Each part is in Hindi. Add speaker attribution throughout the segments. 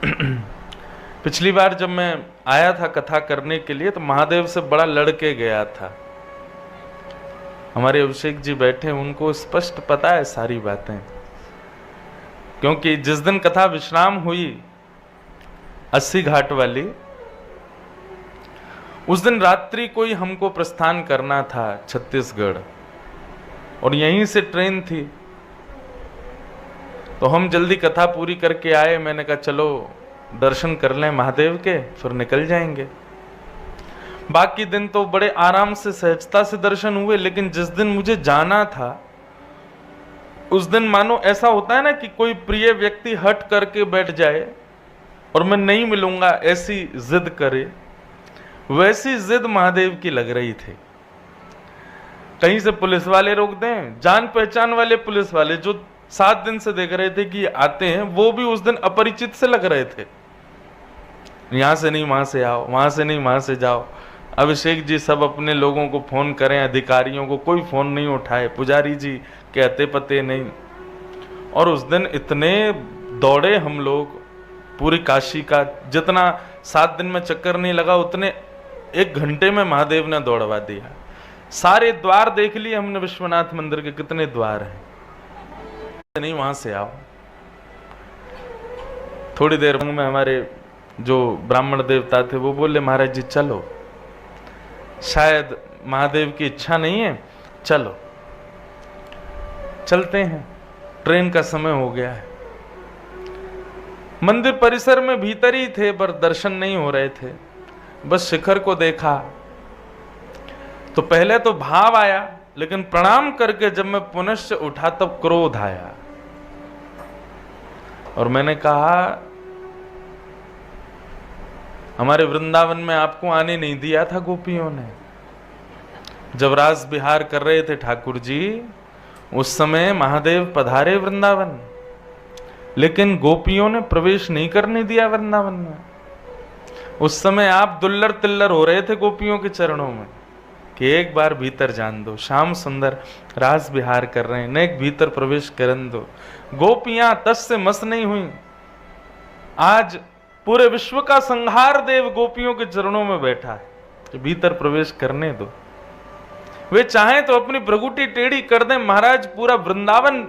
Speaker 1: पिछली बार जब मैं आया था कथा करने के लिए तो महादेव से बड़ा लड़के गया था। हमारे अभिषेक जी बैठे, उनको स्पष्ट पता है सारी बातें, क्योंकि जिस दिन कथा विश्राम हुई 80 घाट वाली, उस दिन रात्रि को ही हमको प्रस्थान करना था छत्तीसगढ़, और यहीं से ट्रेन थी। तो हम जल्दी कथा पूरी करके आए। मैंने कहा चलो दर्शन कर लें महादेव के, फिर निकल जाएंगे। बाकी दिन तो बड़े आराम से सहजता से दर्शन हुए, लेकिन जिस दिन मुझे जाना था उस दिन मानो ऐसा होता है ना कि कोई प्रिय व्यक्ति हट करके बैठ जाए और मैं नहीं मिलूंगा ऐसी जिद करे, वैसी जिद महादेव की लग रही थी। कहीं से पुलिस वाले रोक दें, जान पहचान वाले पुलिस वाले जो 7 दिन से देख रहे थे कि आते हैं, वो भी उस दिन अपरिचित से लग रहे थे। यहां से नहीं वहां से आओ, वहां से नहीं वहां से जाओ। अभिषेक जी सब अपने लोगों को फोन करें, अधिकारियों को, कोई फोन नहीं उठाए। पुजारी जी के अते पते नहीं। और उस दिन इतने दौड़े हम लोग, पूरी काशी का जितना 7 दिन में चक्कर नहीं लगा उतने 1 घंटे में महादेव ने दौड़वा दिया। सारे द्वार देख लिए हमने विश्वनाथ मंदिर के, कितने द्वार हैं। नहीं वहां से आओ। थोड़ी देर में हमारे जो ब्राह्मण देवता थे वो बोले महाराज जी चलो, शायद महादेव की इच्छा नहीं है, चलो चलते हैं, ट्रेन का समय हो गया है। मंदिर परिसर में भीतर ही थे पर दर्शन नहीं हो रहे थे, बस शिखर को देखा तो पहले तो भाव आया, लेकिन प्रणाम करके जब मैं पुनश्च उठा तब क्रोध आया और मैंने कहा हमारे वृंदावन में आपको आने नहीं दिया था गोपियों ने। जब रास विहार कर रहे थे ठाकुर जी, उस समय महादेव पधारे वृंदावन, लेकिन गोपियों ने प्रवेश नहीं करने दिया वृंदावन में। उस समय आप दुल्लर तिल्लर हो रहे थे गोपियों के चरणों में कि एक बार भीतर जान दो, श्याम सुंदर रास विहार कर रहे हैं, नेक भीतर प्रवेश करन दो। गोपियां तस से मस नहीं हुई। आज पूरे विश्व का संहार देव गोपियों के चरणों में बैठा है कि भीतर प्रवेश करने दो। वे चाहें तो अपनी भ्रगुटी टेढ़ी कर दें, महाराज पूरा वृंदावन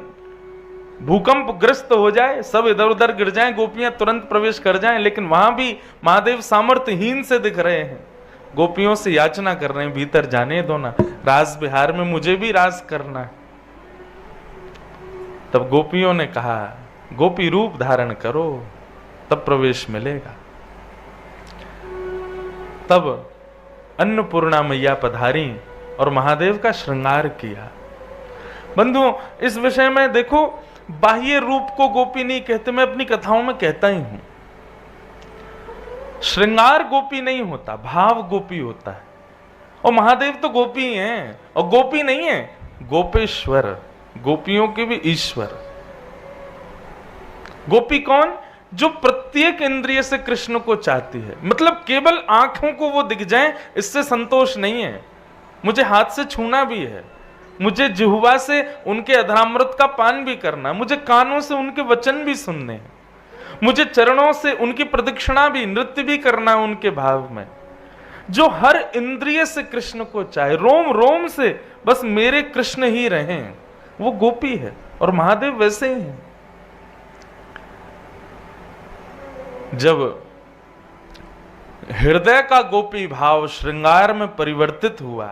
Speaker 1: भूकंप ग्रस्त हो जाए, सब इधर उधर गिर जाएं, गोपियां तुरंत प्रवेश कर जाएं, लेकिन वहां भी महादेव सामर्थ्यहीन से दिख रहे हैं। गोपियों से याचना कर रहे हैं भीतर जाने दो ना, रास बिहार में मुझे भी रास करना है। तब गोपियों ने कहा गोपी रूप धारण करो तब प्रवेश मिलेगा। तब अन्नपूर्णा मैया पधारी और महादेव का श्रृंगार किया। बंधुओं, इस विषय में देखो, बाह्य रूप को गोपी नहीं कहते, मैं अपनी कथाओं में कहता ही हूं। श्रृंगार गोपी नहीं होता, भाव गोपी होता है। और महादेव तो गोपी ही हैं, और गोपी नहीं है गोपेश्वर, गोपियों के भी ईश्वर। गोपी कौन? जो प्रत्येक इंद्रिय से कृष्ण को चाहती है। मतलब केवल आंखों को वो दिख जाए इससे संतोष नहीं है, मुझे हाथ से छूना भी है, मुझे जिह्वा से उनके अधरामृत का पान भी करना, मुझे कानों से उनके वचन भी सुनने हैं, मुझे चरणों से उनकी प्रदक्षिणा भी, नृत्य भी करना है उनके भाव में। जो हर इंद्रिय से कृष्ण को चाहे, रोम रोम से बस मेरे कृष्ण ही रहें, वो गोपी है। और महादेव वैसे ही हैं। जब हृदय का गोपी भाव श्रृंगार में परिवर्तित हुआ,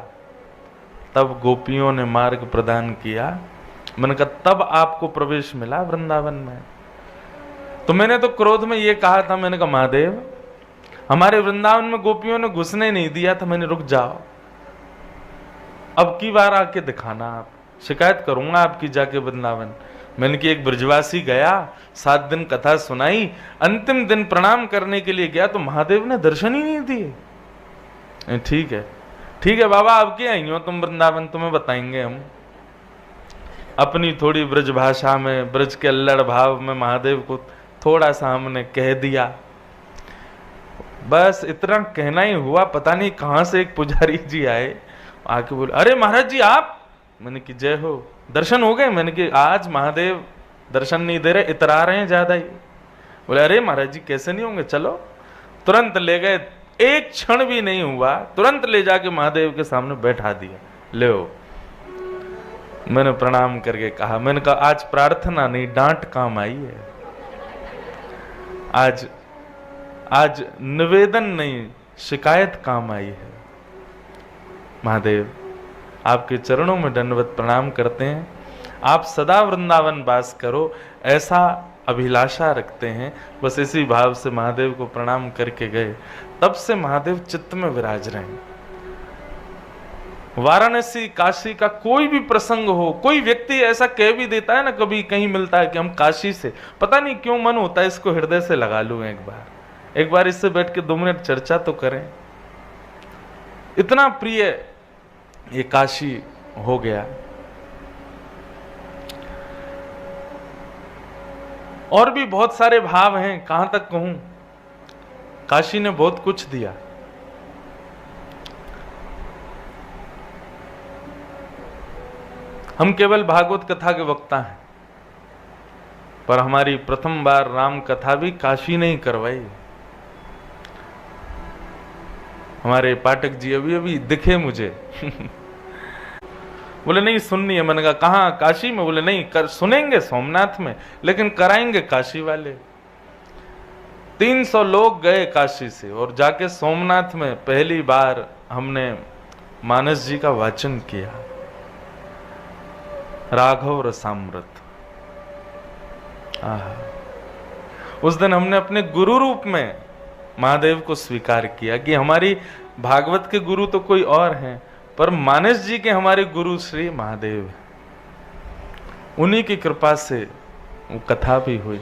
Speaker 1: तब गोपियों ने मार्ग प्रदान किया। मैंने कहा तब आपको प्रवेश मिला वृंदावन में। तो मैंने तो क्रोध में ये कहा था, मैंने कहा महादेव हमारे वृंदावन में गोपियों ने घुसने नहीं दिया था। मैंने रुक जाओ, अब की बार आके दिखाना, आप शिकायत करूंगा आपकी जाके वृंदावन। मैंने कि एक ब्रजवासी गया, 7 दिन कथा सुनाई, अंतिम दिन प्रणाम करने के लिए गया तो महादेव ने दर्शन ही नहीं दिए। ठीक है ठीक है बाबा, अब क्या आई हो तुम वृंदावन, तुम्हें बताएंगे हम। अपनी थोड़ी ब्रज भाषा में, ब्रज के अल्लड़ भाव में महादेव को थोड़ा सा हमने कह दिया, बस इतना कहना ही हुआ। पता नहीं कहां से एक पुजारी जी आए, आके बोले अरे महाराज जी आप। मैंने कि जय हो, दर्शन हो गए? मैंने कि आज महादेव दर्शन नहीं दे रहे, इतरा रहे हैं ज्यादा ही। बोले अरे महाराज जी कैसे नहीं होंगे, चलो। तुरंत ले गए, एक क्षण भी नहीं हुआ, तुरंत ले जाके महादेव के सामने बैठा दिया। ले ओ। मैंने प्रणाम करके कहा, मैंने कहा आज प्रार्थना नहीं डांट काम आई है, आज निवेदन नहीं शिकायत काम आई है। महादेव आपके चरणों में दंडवत प्रणाम करते हैं, आप सदा वृंदावन वास करो ऐसा अभिलाषा रखते हैं। बस इसी भाव से महादेव को प्रणाम करके गए। तब से महादेव चित्त में विराज रहे हैं। वाराणसी काशी का कोई भी प्रसंग हो, कोई व्यक्ति ऐसा कह भी देता है ना, कभी कहीं मिलता है कि हम काशी से, पता नहीं क्यों मन होता है इसको हृदय से लगा लूं, एक बार इससे बैठ के 2 मिनट चर्चा तो करें। इतना प्रिय ये काशी हो गया। और भी बहुत सारे भाव हैं, कहां तक कहूं। काशी ने बहुत कुछ दिया। हम केवल भागवत कथा के वक्ता हैं, पर हमारी प्रथम बार राम कथा भी काशी ने ही करवाई। हमारे पाठक जी अभी दिखे मुझे बोले नहीं सुननी है। मैंने कहा कहाँ, काशी में? बोले नहीं सुनेंगे सोमनाथ में, लेकिन कराएंगे काशी वाले। 300 लोग गए काशी से, और जाके सोमनाथ में पहली बार हमने मानस जी का वाचन किया, राघव रसामृत। उस दिन हमने अपने गुरु रूप में महादेव को स्वीकार किया कि हमारी भागवत के गुरु तो कोई और हैं, पर मानस जी के हमारे गुरु श्री महादेव, उन्हीं की कृपा से वो कथा भी हुई।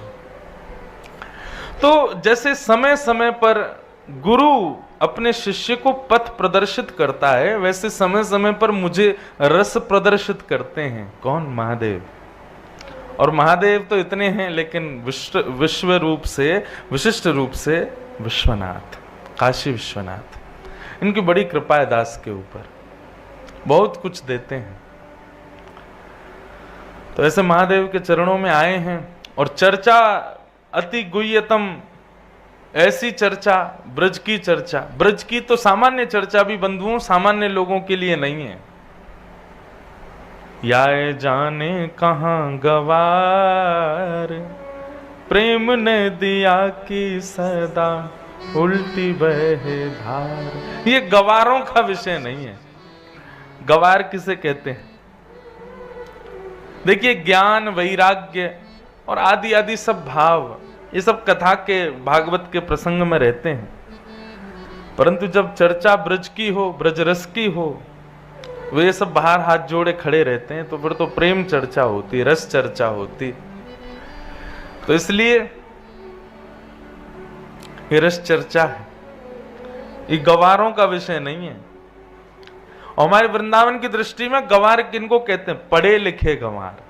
Speaker 1: तो जैसे समय समय पर गुरु अपने शिष्य को पथ प्रदर्शित करता है, वैसे समय समय पर मुझे रस प्रदर्शित करते हैं। कौन? महादेव। और महादेव तो इतने हैं, लेकिन विश्व रूप से, विशिष्ट रूप से विश्वनाथ, काशी विश्वनाथ, इनकी बड़ी कृपा है दास के ऊपर, बहुत कुछ देते हैं। तो ऐसे महादेव के चरणों में आए हैं। और चर्चा अति गुह्यतम, ऐसी चर्चा, ब्रज की चर्चा, ब्रज की तो सामान्य चर्चा भी बंधुओं सामान्य लोगों के लिए नहीं है। याए जाने कहां गवार, प्रेम ने दिया कि सदा उल्टी बहे धार। ये गवारों का विषय नहीं है। गवार किसे कहते हैं? देखिए ज्ञान, वैराग्य और आदि आदि सब भाव, ये सब कथा के, भागवत के प्रसंग में रहते हैं। परंतु जब चर्चा ब्रज की हो, ब्रज रस की हो, वे सब बाहर हाथ जोड़े खड़े रहते हैं, तो फिर तो प्रेम चर्चा होती, रस चर्चा होती। तो इसलिए ये रस चर्चा है, ये गवारों का विषय नहीं है। और हमारे वृंदावन की दृष्टि में गंवार किनको कहते हैं? पढ़े लिखे गंवार।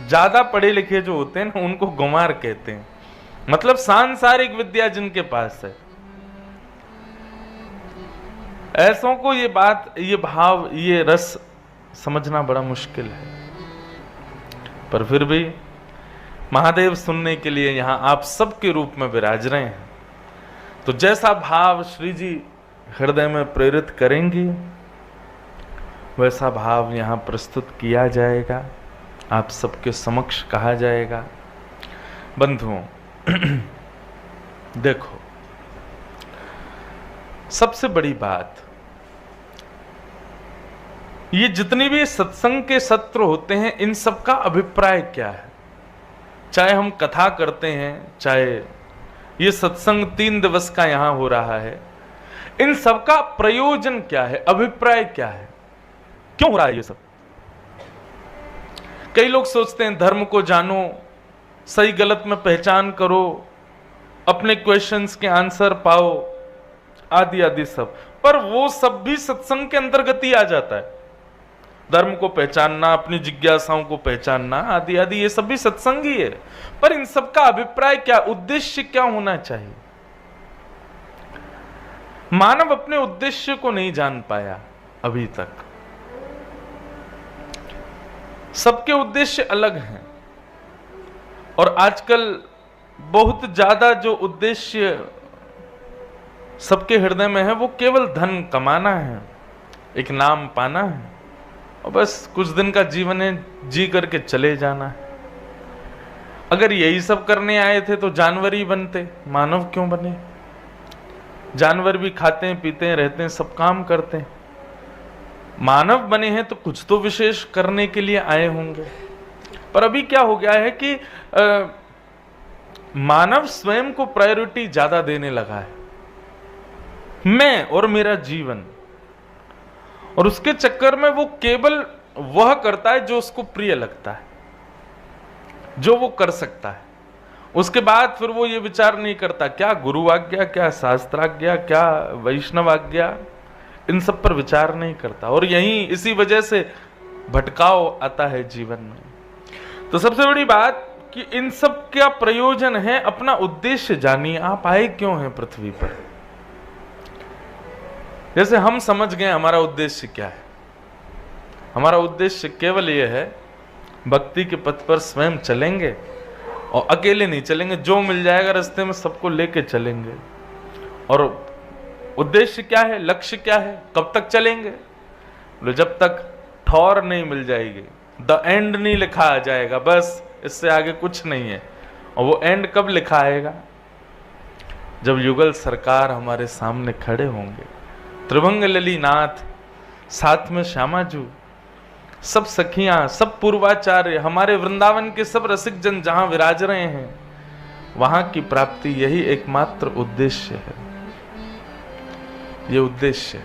Speaker 1: ज्यादा पढ़े लिखे जो होते हैं ना, उनको गंवार कहते हैं। मतलब सांसारिक विद्या जिनके पास है, ऐसों को ये बात, ये भाव, ये रस समझना बड़ा मुश्किल है। पर फिर भी महादेव सुनने के लिए यहां आप सबके रूप में विराज रहे हैं। तो जैसा भाव श्री जी हृदय में प्रेरित करेंगी, वैसा भाव यहां प्रस्तुत किया जाएगा, आप सबके समक्ष कहा जाएगा। बंधुओं देखो, सबसे बड़ी बात, ये जितनी भी सत्संग के सत्र होते हैं, इन सब का अभिप्राय क्या है? चाहे हम कथा करते हैं, चाहे ये सत्संग 3 दिवस का यहां हो रहा है, इन सब का प्रयोजन क्या है, अभिप्राय क्या है, क्यों हो रहा है ये सब? कई लोग सोचते हैं धर्म को जानो, सही गलत में पहचान करो, अपने क्वेश्चंस के आंसर पाओ, आदि आदि सब। पर वो सब भी सत्संग के अंतर्गत ही आ जाता है। धर्म को पहचानना, अपनी जिज्ञासाओं को पहचानना, आदि आदि, ये सब भी सत्संग ही है। पर इन सब का अभिप्राय क्या, उद्देश्य क्या होना चाहिए? मानव अपने उद्देश्य को नहीं जान पाया अभी तक। सबके उद्देश्य अलग हैं। और आजकल बहुत ज्यादा जो उद्देश्य सबके हृदय में है वो केवल धन कमाना है, एक नाम पाना है और बस कुछ दिन का जीवन है, जी करके चले जाना है। अगर यही सब करने आए थे तो जानवर ही बनते, मानव क्यों बने? जानवर भी खाते हैं, पीते हैं, रहते हैं, सब काम करते हैं। मानव बने हैं तो कुछ तो विशेष करने के लिए आए होंगे। पर अभी क्या हो गया है कि मानव स्वयं को प्रायोरिटी ज्यादा देने लगा है, मैं और मेरा जीवन, और उसके चक्कर में वो केवल वह करता है जो उसको प्रिय लगता है, जो वो कर सकता है। उसके बाद फिर वो ये विचार नहीं करता क्या गुरु आज्ञा, क्या शास्त्राज्ञा, क्या वैष्णव आज्ञा, इन सब पर विचार नहीं करता। और यही इसी वजह से भटकाव आता है जीवन में। तो सबसे बड़ी बात कि इन सब क्या प्रयोजन है, अपना उद्देश्य जानिए। आप आए क्यों हैं पृथ्वी पर? जैसे हम समझ गए हमारा उद्देश्य क्या है। हमारा उद्देश्य केवल यह है, भक्ति के पथ पर स्वयं चलेंगे और अकेले नहीं चलेंगे, जो मिल जाएगा रास्ते में सबको लेके चलेंगे। और उद्देश्य क्या है, लक्ष्य क्या है, कब तक चलेंगे? बोले जब तक ठौर नहीं मिल जाएगी, द एंड नहीं लिखा आ जाएगा, बस इससे आगे कुछ नहीं है। और वो एंड कब लिखा आएगा? जब युगल सरकार हमारे सामने खड़े होंगे, त्रिभंग ललीनाथ, साथ में श्यामाजू, सब सखियां, सब पूर्वाचार्य, हमारे वृंदावन के सब रसिक जन जहां विराज रहे हैं, वहां की प्राप्ति यही एकमात्र उद्देश्य है। ये उद्देश्य है।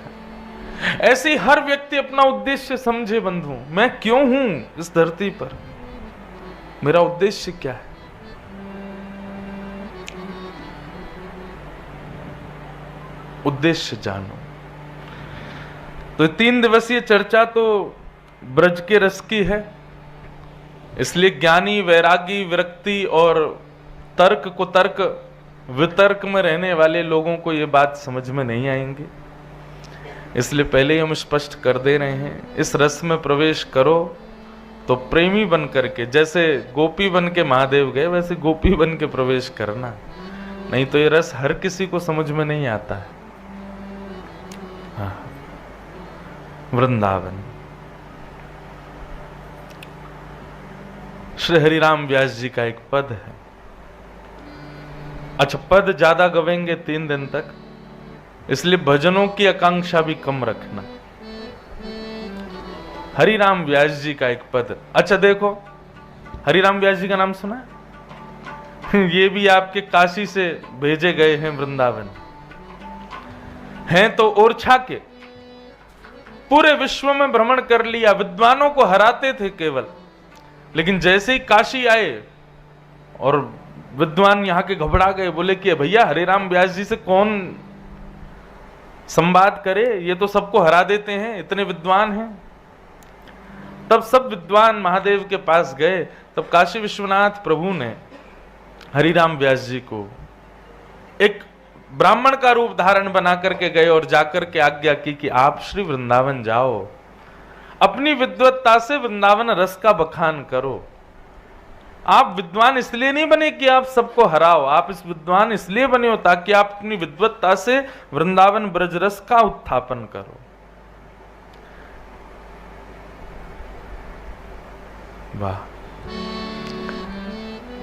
Speaker 1: ऐसे हर व्यक्ति अपना उद्देश्य समझे बंधु। मैं क्यों हूं इस धरती पर, मेरा उद्देश्य क्या है? उद्देश्य जानो। तो 3 दिवसीय चर्चा तो ब्रज के रस की है, इसलिए ज्ञानी, वैरागी, विरक्ति और तर्क को तर्क, वितर्क में रहने वाले लोगों को ये बात समझ में नहीं आएंगी। इसलिए पहले ही हम स्पष्ट कर दे रहे हैं, इस रस में प्रवेश करो तो प्रेमी बन करके, जैसे गोपी बन के महादेव गए वैसे गोपी बन के प्रवेश करना, नहीं तो ये रस हर किसी को समझ में नहीं आता है। हाँ, वृंदावन। श्री हरिराम व्यास जी का एक पद है। अच्छा, पद ज्यादा गवेंगे 3 दिन तक, इसलिए भजनों की आकांक्षा भी कम रखना। हरिराम व्यास जी का एक पद। अच्छा देखो, हरिराम व्यास जी का नाम सुना है? ये भी आपके काशी से भेजे गए हैं वृंदावन, हैं तो ओरछा के, पूरे विश्व में भ्रमण कर लिया, विद्वानों को हराते थे केवल, लेकिन जैसे ही काशी आए और विद्वान यहां के घबरा गए, बोले कि भैया हरिराम व्यास जी से कौन संवाद करे, ये तो सबको हरा देते हैं, इतने विद्वान हैं। तब सब विद्वान महादेव के पास गए। तब काशी विश्वनाथ प्रभु ने हरिराम व्यास जी को एक ब्राह्मण का रूप धारण बना करके गए और जाकर के आज्ञा की कि आप श्री वृंदावन जाओ, अपनी विद्वत्ता से वृंदावन रस का बखान करो। आप विद्वान इसलिए नहीं बने कि आप सबको हराओ, आप इस विद्वान इसलिए बने हो ताकि आप अपनी विद्वत्ता से वृंदावन ब्रज रस का उत्थापन करो। वाह!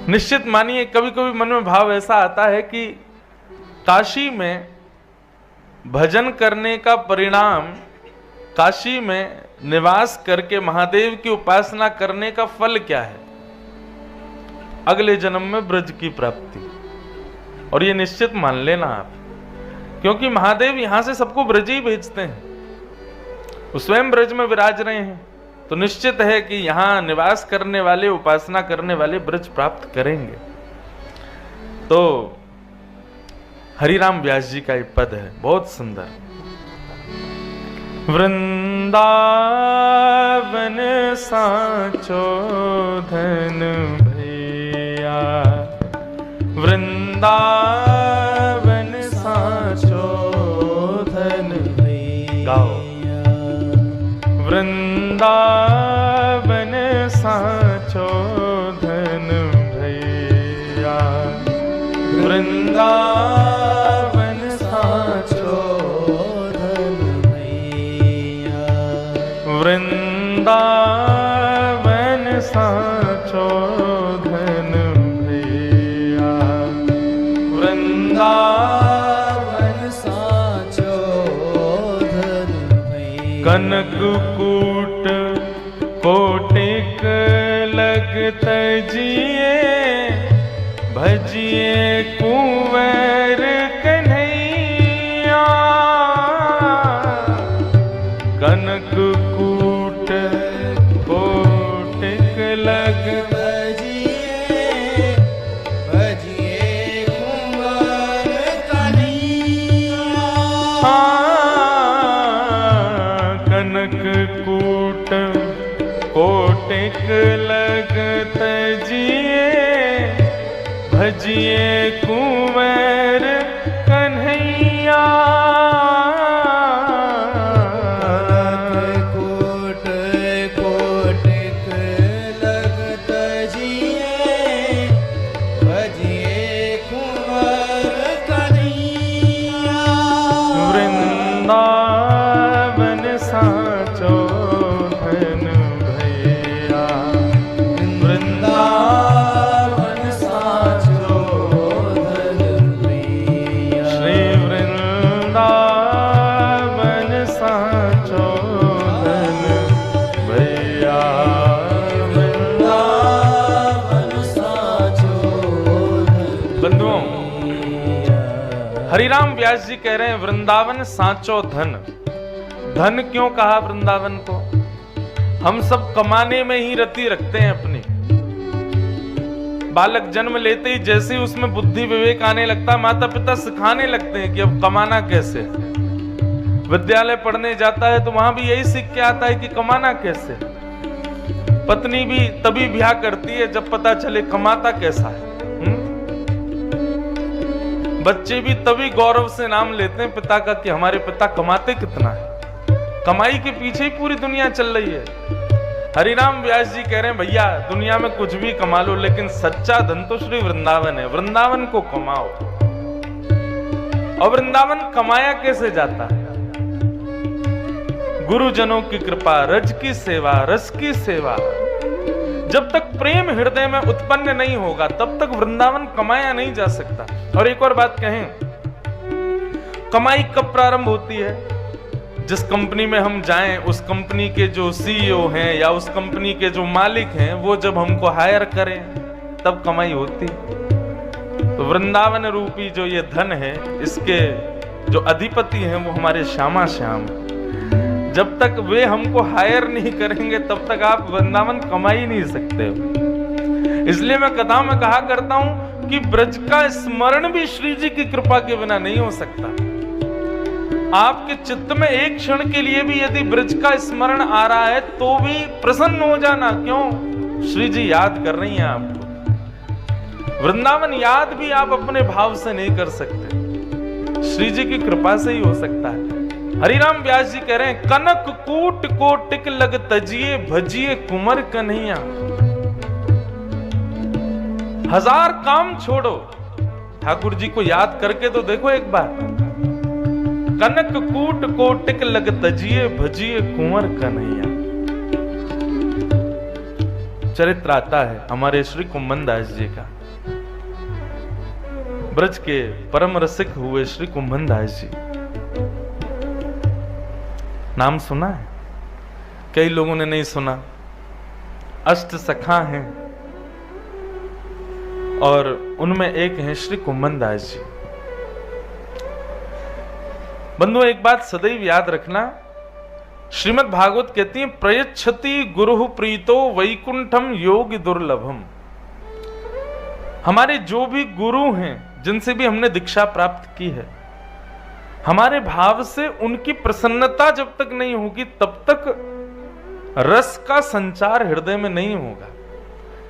Speaker 1: निश्चित मानिए, कभी कभी मन में भाव ऐसा आता है कि काशी में भजन करने का परिणाम, काशी में निवास करके महादेव की उपासना करने का फल क्या है? अगले जन्म में ब्रज की प्राप्ति। और ये निश्चित मान लेना आप, क्योंकि महादेव यहां से सबको ब्रज ही भेजते हैं, वो स्वयं ब्रज में विराज रहे हैं, तो निश्चित है कि यहां निवास करने वाले, उपासना करने वाले ब्रज प्राप्त करेंगे। तो हरिराम व्यास जी का एक पद है बहुत सुंदर। वृंदावन साचो धन भैया, वृंदावन साचो धन भैया, वृंदावन साचो धन भैया, वृंदावन साचो
Speaker 2: धन भैया।
Speaker 1: वृंदावन साचो धन भैया। वृंदावन
Speaker 2: साचो धन भैया।
Speaker 1: कनक कूट कोटिक लगत जिए भजिए कुंवर कन्हैया। कनक कूट कोटिक लगत
Speaker 2: भजिए कुंवर कन्हैया।
Speaker 1: कनक कूट कोटिक लगत जिए भजिए कुंवर कन्हैया।
Speaker 2: कनक कूट कोटिक लगत जिए भजिए कुंवर कन्हैया।
Speaker 1: वृंदावन साचो धन भैया। वृंदावन साचो
Speaker 2: धन भैया।
Speaker 1: श्री वृंदावन साचो धन भैया।
Speaker 2: वृंदावन साचो धन
Speaker 1: बंधुओं,
Speaker 2: भैया।
Speaker 1: हरिराम व्यास जी कह रहे हैं वृंदावन साचो धन। धन क्यों कहा वृंदावन को? हम सब कमाने में ही रति रखते हैं अपनी। बालक जन्म लेते ही जैसे ही उसमें बुद्धि विवेक आने लगता, माता पिता सिखाने लगते हैं कि अब कमाना कैसे। विद्यालय पढ़ने जाता है तो वहां भी यही सीख के आता है कि कमाना कैसे। पत्नी भी तभी ब्याह करती है जब पता चले कमाता कैसा है। बच्चे भी तभी गौरव से नाम लेते हैं पिता का कि हमारे पिता कमाते कितना है। कमाई के पीछे ही पूरी दुनिया चल रही है। हरिराम व्यास जी कह रहे हैं भैया दुनिया में कुछ भी कमा लो, लेकिन सच्चा धन तो श्री वृंदावन है। वृंदावन को कमाओ। और वृंदावन कमाया कैसे जाता है? गुरुजनों की कृपा, रज की सेवा, रस की सेवा। जब तक प्रेम हृदय में उत्पन्न नहीं होगा तब तक वृंदावन कमाया नहीं जा सकता। और एक और बात कहें, कमाई कब प्रारंभ होती है? जिस कंपनी में हम जाएं उस कंपनी के जो सीईओ हैं या उस कंपनी के जो मालिक हैं वो जब हमको हायर करें तब कमाई होती। तो वृंदावन रूपी जो ये धन है इसके जो अधिपति हैं वो हमारे श्यामा श्याम। जब तक वे हमको हायर नहीं करेंगे तब तक आप वृंदावन कमा ही नहीं सकते हो। इसलिए मैं कथाओं में कहा करता हूं कि ब्रज का स्मरण भी श्री जी की कृपा के बिना नहीं हो सकता। आपके चित्त में एक क्षण के लिए भी यदि ब्रज का स्मरण आ रहा है तो भी प्रसन्न हो जाना। क्यों? श्री जी याद कर रही हैं आपको। वृंदावन याद भी आप अपने भाव से नहीं कर सकते, श्री जी की कृपा से ही हो सकता है। हरिराम व्यास जी कह रहे हैं कनक कूट कोटिक लग तजिए भजिए कुंवर कन्हैया। हजार काम छोड़ो, ठाकुर जी को याद करके तो देखो एक बार। कनक कूट कोटिक लग तजिए भजिए कुंवर कन्हैया। चरित्र आता है हमारे श्री कुम्भन दास जी का। ब्रज के परम रसिक हुए श्री कुम्भन दास जी, नाम सुना है? कई लोगों ने नहीं सुना। अष्ट सखा हैं और उनमें एक हैं श्री कुम्भन दास जी। बंधु एक बात सदैव याद रखना, श्रीमद् भागवत कहती है प्रयच्छति गुरु प्रीतो वैकुंठम योग दुर्लभम। हमारे जो भी गुरु हैं जिनसे भी हमने दीक्षा प्राप्त की है, हमारे भाव से उनकी प्रसन्नता जब तक नहीं होगी तब तक रस का संचार हृदय में नहीं होगा।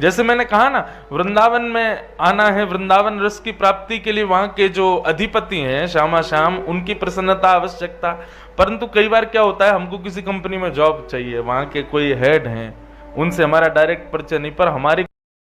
Speaker 1: जैसे मैंने कहा ना, वृंदावन में आना है, वृंदावन रस की प्राप्ति के लिए वहां के जो अधिपति हैं श्यामा श्याम, उनकी प्रसन्नता आवश्यकता। परंतु कई बार क्या होता है, हमको किसी कंपनी में जॉब चाहिए, वहां के कोई हेड हैं, उनसे हमारा डायरेक्ट परिचय नहीं, पर हमारी